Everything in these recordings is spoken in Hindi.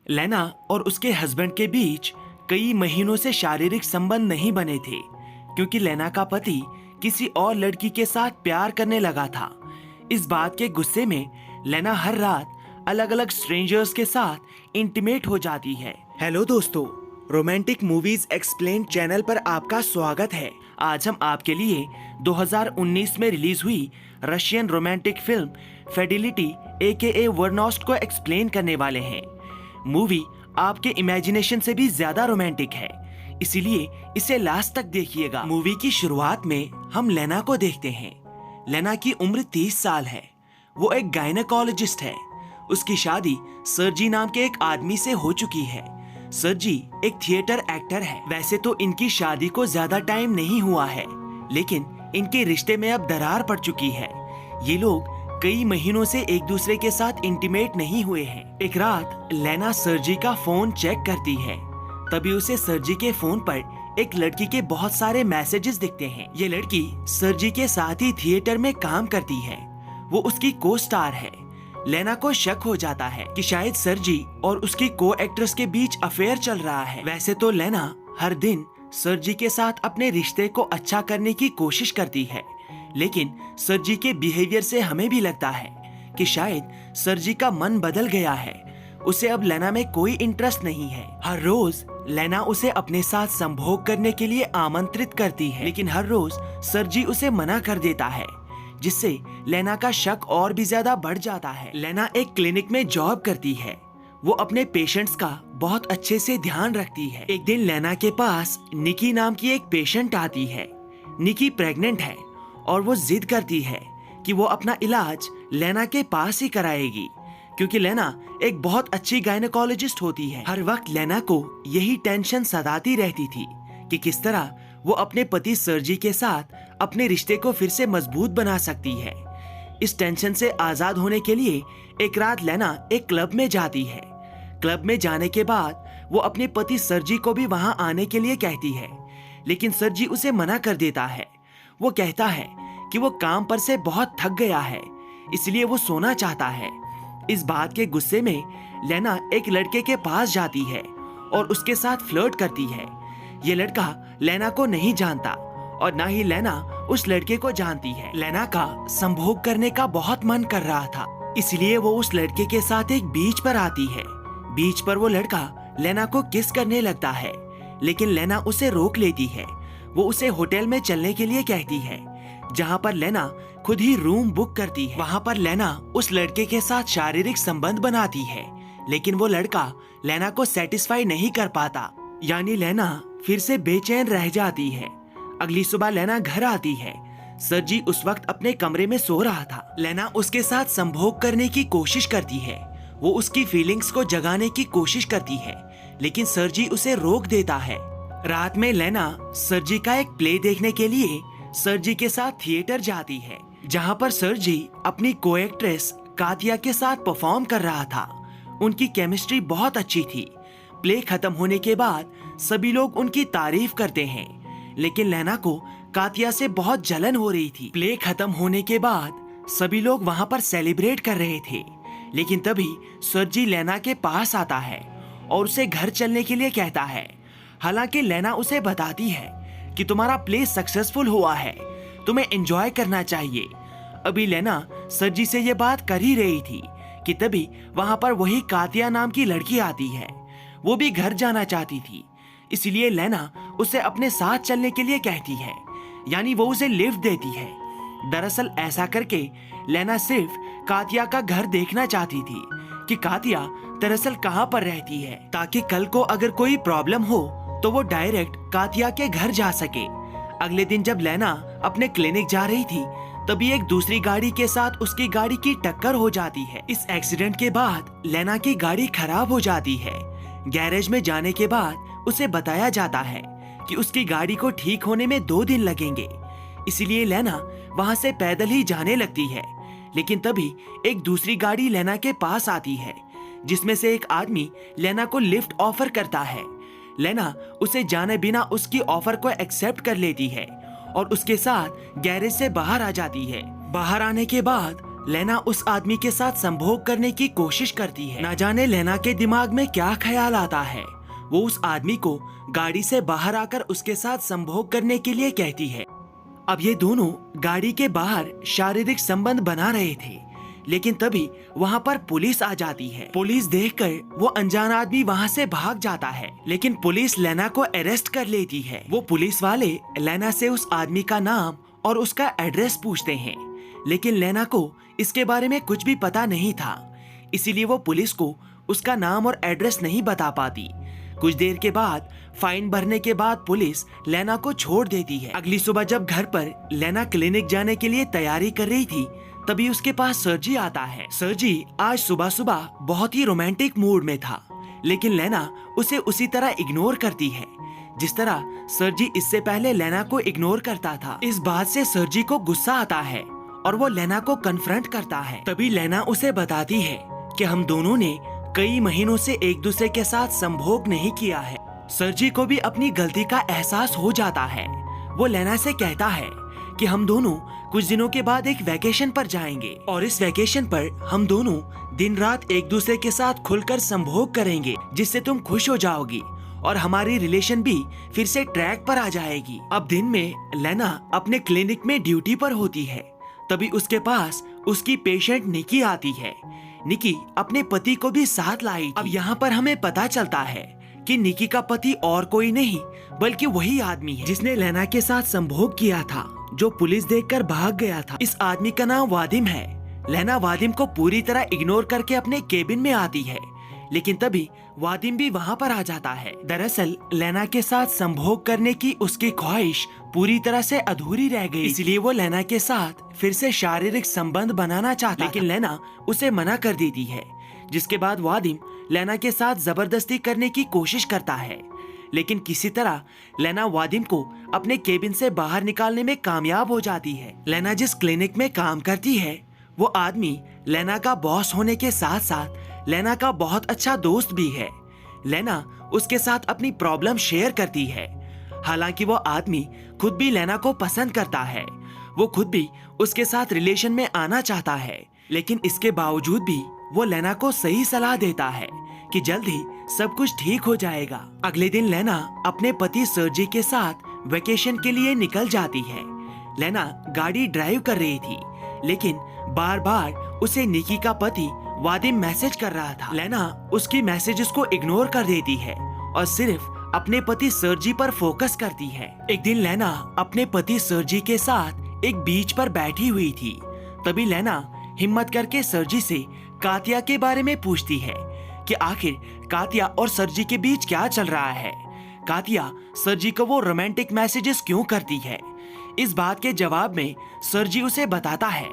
लेना और उसके हस्बैंड के बीच कई महीनों से शारीरिक संबंध नहीं बने थे क्योंकि लेना का पति किसी और लड़की के साथ प्यार करने लगा था। इस बात के गुस्से में लेना हर रात अलग अलग स्ट्रेंजर्स के साथ इंटीमेट हो जाती है। हेलो दोस्तों, रोमांटिक मूवीज एक्सप्लेन चैनल पर आपका स्वागत है। आज हम आपके लिए 2019 में रिलीज हुई Russian romantic film Fidelity AKA वर्नोस्ट को एक्सप्लेन करने वाले हैं। मूवी आपके इमेजिनेशन से भी ज्यादा रोमांटिक है, इसीलिए इसे लास्ट तक देखिएगा। मूवी की शुरुआत में हम लेना को देखते हैं। लेना की उम्र 30 साल है। वो एक गायनेकोलॉजिस्ट है। उसकी शादी सर्जी नाम के एक आदमी से हो चुकी है। सर्जी एक थिएटर एक्टर है। वैसे तो इनकी शादी को ज्यादा टाइम नहीं हुआ है, लेकिन इनके रिश्ते में अब दरार पड़ चुकी है। ये लोग कई महीनों से एक दूसरे के साथ इंटीमेट नहीं हुए हैं। एक रात लेना सर्जी का फोन चेक करती है, तभी उसे सर्जी के फोन पर एक लड़की के बहुत सारे मैसेजेस दिखते हैं। ये लड़की सर्जी के साथ ही थिएटर में काम करती है। वो उसकी को स्टार है। लेना को शक हो जाता है कि शायद सर्जी और उसकी को एक्ट्रेस के बीच अफेयर चल रहा है। वैसे तो लेना हर दिन सर्जी के साथ अपने रिश्ते को अच्छा करने की कोशिश करती है, लेकिन सर्जी के बिहेवियर से हमें भी लगता है कि शायद सर्जी का मन बदल गया है। उसे अब लेना में कोई इंटरेस्ट नहीं है। हर रोज लेना उसे अपने साथ संभोग करने के लिए आमंत्रित करती है, लेकिन हर रोज सर्जी उसे मना कर देता है, जिससे लेना का शक और भी ज्यादा बढ़ जाता है। लेना एक क्लिनिक में जॉब करती है। वो अपने पेशेंट्स का बहुत अच्छे से ध्यान रखती है। एक दिन लेना के पास निकी नाम की एक पेशेंट आती है। निकी प्रेग्नेंट है और वो जिद करती है कि वो अपना इलाज लेना के पास ही कराएगी, क्योंकि लेना एक बहुत अच्छी गायनेकोलॉजिस्ट होती है। हर वक्त लेना को यही टेंशन सताती रहती थी कि किस तरह वो अपने पति सर्जी के साथ अपने रिश्ते को फिर से मजबूत बना सकती है। इस टेंशन से आजाद होने के लिए एक रात लेना एक क्लब में जाती है। क्लब में जाने के बाद वो अपने पति सर्जी को भी वहां आने के लिए कहती है, लेकिन सर्जी उसे मना कर देता है। वो कहता है कि वो काम पर से बहुत थक गया है, इसलिए वो सोना चाहता है। इस बात के गुस्से में लेना एक लड़के के पास जाती है और उसके साथ फ्लर्ट करती है। ये लड़का लेना को नहीं जानता और ना ही लेना उस लड़के को जानती है। लेना का संभोग करने का बहुत मन कर रहा था, इसलिए वो उस लड़के के साथ एक बीच पर आती है। बीच पर वो लड़का लेना को किस करने लगता है, लेकिन लेना उसे रोक लेती है। वो उसे होटल में चलने के लिए कहती है, जहाँ पर लेना खुद ही रूम बुक करती है। वहाँ पर लेना उस लड़के के साथ शारीरिक संबंध बनाती है, लेकिन वो लड़का लेना को सेटिस्फाई नहीं कर पाता, यानी लेना फिर से बेचैन रह जाती है। अगली सुबह लेना घर आती है। सर्जी उस वक्त अपने कमरे में सो रहा था। लेना उसके साथ संभोग करने की कोशिश करती है। वो उसकी फीलिंग्स को जगाने की कोशिश करती है, लेकिन सर्जी उसे रोक देता है। रात में लेना सर्जी का एक प्ले देखने के लिए सर्जी के साथ थिएटर जाती है, जहाँ पर सर्जी अपनी को एक्ट्रेस कातिया के साथ परफॉर्म कर रहा था। उनकी केमिस्ट्री बहुत अच्छी थी। प्ले खत्म होने के बाद सभी लोग उनकी तारीफ करते हैं, लेकिन लेना को कातिया से बहुत जलन हो रही थी। प्ले खत्म होने के बाद सभी लोग वहाँ पर सेलिब्रेट कर रहे थे, लेकिन तभी सर्जी लेना के पास आता है और उसे घर चलने के लिए कहता है। हालांकि लेना उसे बताती है कि तुम्हारा प्ले सक्सेसफुल हुआ है, तुम्हें एंजॉय करना चाहिए। अभी लेना सर्जी से ये बात कर ही रही थी कि तभी वहां पर वही कातिया नाम की लड़की आती है। वो भी घर जाना चाहती थी, इसलिए लेना उसे अपने साथ चलने के लिए कहती है, यानी वो उसे लिफ्ट देती है। दरअसल ऐसा करके लेना सिर्फ कातिया का घर देखना चाहती थी कि कातिया दरअसल कहाँ पर रहती है, ताकि कल को अगर कोई प्रॉब्लम हो तो वो डायरेक्ट कातिया के घर जा सके। अगले दिन जब लेना अपने क्लिनिक जा रही थी, तभी एक दूसरी गाड़ी के साथ उसकी गाड़ी की टक्कर हो जाती है। इस एक्सीडेंट के बाद लेना की गाड़ी खराब हो जाती है। गैरेज में जाने के बाद उसे बताया जाता है कि उसकी गाड़ी को ठीक होने में 2 दिन लगेंगे, इसलिए लेना वहां से पैदल ही जाने लगती है। लेकिन तभी एक दूसरी गाड़ी लेना के पास आती है, जिसमें से एक आदमी लेना को लिफ्ट ऑफर करता है। लेना उसे जाने बिना उसकी ऑफर को एक्सेप्ट कर लेती है और उसके साथ गैरेज से बाहर आ जाती है। बाहर आने के बाद लेना उस आदमी के साथ संभोग करने की कोशिश करती है। ना जाने लेना के दिमाग में क्या ख्याल आता है। वो उस आदमी को गाड़ी से बाहर आकर उसके साथ संभोग करने के लिए कहती है। अब ये दोनों गाड़ी के बाहर शारीरिक संबंध बना रहे थे, लेकिन तभी वहाँ पर पुलिस आ जाती है। पुलिस देखकर वो अनजान आदमी वहाँ से भाग जाता है, लेकिन पुलिस लेना को अरेस्ट कर लेती है। वो पुलिस वाले लेना से उस आदमी का नाम और उसका एड्रेस पूछते हैं, लेकिन लेना को इसके बारे में कुछ भी पता नहीं था, इसीलिए वो पुलिस को उसका नाम और एड्रेस नहीं बता पाती। कुछ देर के बाद फाइन भरने के बाद पुलिस लेना को छोड़ देती है। अगली सुबह जब घर पर लेना क्लिनिक जाने के लिए तैयारी कर रही थी, तभी उसके पास सरजी आता है। सरजी आज सुबह सुबह बहुत ही रोमांटिक मूड में था, लेकिन लेना उसे उसी तरह इग्नोर करती है जिस तरह सरजी इससे पहले लेना को इग्नोर करता था। इस बात से सरजी को गुस्सा आता है और वो लेना को कन्फ्रंट करता है। तभी लेना उसे बताती है कि हम दोनों ने कई महीनों से एक दूसरे के साथ संभोग नहीं किया है। सरजी को भी अपनी गलती का एहसास हो जाता है। वो लेना से कहता है कि हम दोनों कुछ दिनों के बाद एक वैकेशन पर जाएंगे और इस वैकेशन पर हम दोनों दिन रात एक दूसरे के साथ खुलकर संभोग करेंगे, जिससे तुम खुश हो जाओगी और हमारी रिलेशन भी फिर से ट्रैक पर आ जाएगी। अब दिन में लेना अपने क्लिनिक में ड्यूटी पर होती है, तभी उसके पास उसकी पेशेंट निकी आती है। निकी अपने पति को भी साथ लाई। अब यहाँ पर हमें पता चलता है कि निकी का पति और कोई नहीं बल्कि वही आदमी है जिसने लेना के साथ संभोग किया था, जो पुलिस देखकर भाग गया था। इस आदमी का नाम वादिम है। लेना वादिम को पूरी तरह इग्नोर करके अपने केबिन में आती है, लेकिन तभी वादिम भी वहाँ पर आ जाता है। दरअसल लेना के साथ संभोग करने की उसकी ख्वाहिश पूरी तरह से अधूरी रह गई, इसलिए वो लेना के साथ फिर से शारीरिक संबंध बनाना चाहता, लेकिन लेना उसे मना कर देती है। जिसके बाद वादिम लेना के साथ जबरदस्ती करने की कोशिश करता है, लेकिन किसी तरह लेना वादिम को अपने केबिन से बाहर निकालने में कामयाब हो जाती है। लेना जिस क्लिनिक में काम करती है, वो आदमी लेना का बॉस होने के साथ साथ लेना का बहुत अच्छा दोस्त भी है। लेना उसके साथ अपनी प्रॉब्लम शेयर करती है। हालांकि वो आदमी खुद भी लेना को पसंद करता है, वो खुद भी उसके साथ रिलेशन में आना चाहता है, लेकिन इसके बावजूद भी वो लेना को सही सलाह देता है कि जल्द ही सब कुछ ठीक हो जाएगा। अगले दिन लेना अपने पति सरजी के साथ वेकेशन के लिए निकल जाती है। लेना गाड़ी ड्राइव कर रही थी, लेकिन बार बार उसे निकी का पति वादिम मैसेज कर रहा था। लेना उसकी मैसेजेस को इग्नोर कर देती है और सिर्फ अपने पति सरजी पर फोकस करती है। एक दिन लेना अपने पति सरजी के साथ एक बीच पर बैठी हुई थी, तभी लेना हिम्मत करके सरजी से कातिया के बारे में पूछती है कि आखिर कातिया और सरजी के बीच क्या चल रहा है। कातिया सरजी को वो रोमांटिक मैसेजेस क्यों करती है। इस बात के जवाब में सरजी उसे बताता है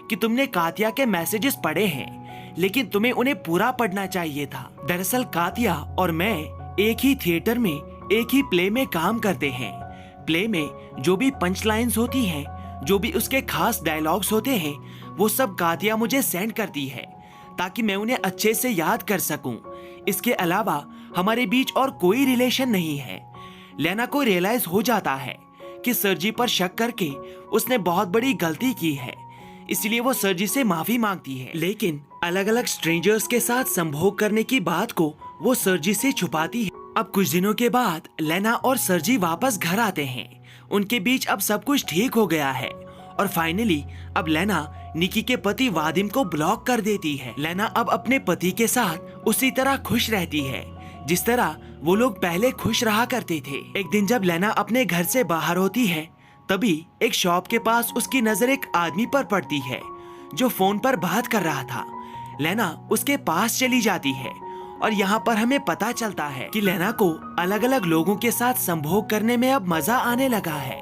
कि तुमने कातिया के मैसेजेस पढ़े हैं, लेकिन तुम्हें उन्हें पूरा पढ़ना चाहिए था। दरअसल कातिया और मैं एक ही थिएटर में एक ही प्ले में काम करते हैं। प्ले में जो भी पंच लाइन्स होती हैं, जो भी उसके खास डायलॉग्स होते हैं, वो सब कातिया मुझे सेंड करती है ताकि मैं उन्हें अच्छे से याद कर सकूं। इसके अलावा हमारे बीच और कोई रिलेशन नहीं है। लेना को रियलाइज हो जाता है कि सरजी पर शक करके उसने बहुत बड़ी गलती की है, इसलिए वो सरजी से माफी मांगती है, लेकिन अलग अलग स्ट्रेंजर्स के साथ संभोग करने की बात को वो सरजी से छुपाती है। अब कुछ दिनों के बाद लेना और सरजी वापस घर आते हैं। उनके बीच अब सब कुछ ठीक हो गया है और फाइनली अब लेना निकी के पति वादिम को ब्लॉक कर देती है। लेना अब अपने पति के साथ उसी तरह खुश रहती है जिस तरह वो लोग पहले खुश रहा करते थे। एक दिन जब लेना अपने घर से बाहर होती है, तभी एक शॉप के पास उसकी नजर एक आदमी पर पड़ती है जो फोन पर बात कर रहा था। लेना उसके पास चली जाती है और यहाँ पर हमें पता चलता है कि लेना को अलग अलग लोगों के साथ संभोग करने में अब मजा आने लगा है।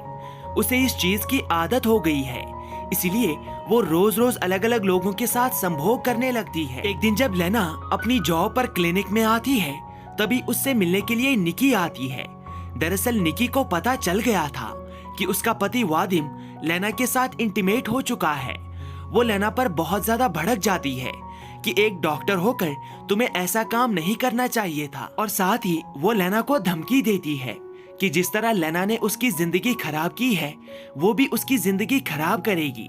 उसे इस चीज की आदत हो गई है, इसीलिए वो रोज रोज अलग अलग लोगों के साथ संभोग करने लगती है। एक दिन जब लेना अपनी जॉब पर क्लिनिक में आती है, तभी उससे मिलने के लिए निकी आती है। दरअसल निकी को पता चल गया था कि उसका पति वादिम लेना के साथ इंटीमेट हो चुका है। वो लेना पर बहुत ज्यादा भड़क जाती है कि एक डॉक्टर होकर तुम्हें ऐसा काम नहीं करना चाहिए था, और साथ ही वो लेना को धमकी देती है कि जिस तरह लेना ने उसकी जिंदगी खराब की है, वो भी उसकी जिंदगी खराब करेगी।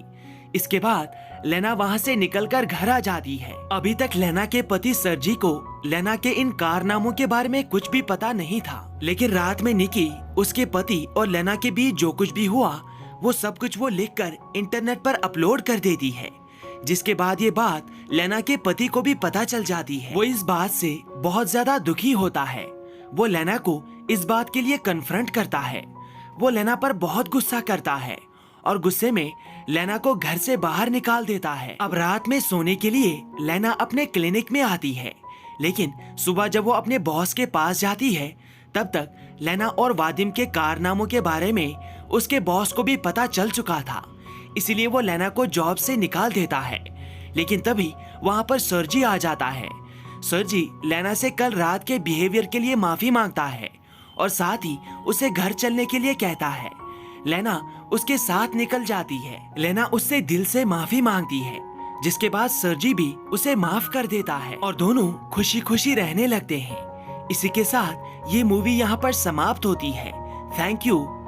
इसके बाद लेना वहाँ से निकलकर घर आ जाती है। अभी तक लेना के पति सरजी को लेना के इन कारनामों के बारे में कुछ भी पता नहीं था, लेकिन रात में निकी उसके पति और लेना के बीच जो कुछ भी हुआ वो सब कुछ वो लिखकर इंटरनेट पर अपलोड कर देती है, जिसके बाद ये बात लेना के पति को भी पता चल जाती है। वो इस बात से बहुत ज्यादा दुखी होता है। वो लेना को इस बात के लिए कन्फ्रंट करता है। वो लेना पर बहुत गुस्सा करता है और गुस्से में लेना को घर से बाहर निकाल देता है। अब रात में सोने के लिए लेना अपने क्लिनिक में आती है, लेकिन सुबह जब वो अपने बॉस के पास जाती है तब तक लेना और वादिम के कारनामों के बारे में उसके बॉस को भी पता चल चुका था। इसीलिए वो लेना को जॉब से निकाल देता है। लेकिन तभी वहाँ पर सरजी आ जाता है। सरजी लेना से कल रात के बिहेवियर के लिए माफी मांगता है और साथ ही उसे घर चलने के लिए कहता है। लेना उसके साथ निकल जाती है। लेना उससे दिल से माफी मांगती है, जिसके बाद सरजी भी उसे माफ कर देता है और दोनों खुशी खुशी रहने लगते हैं। इसी के साथ ये मूवी यहाँ पर समाप्त होती है। Thank you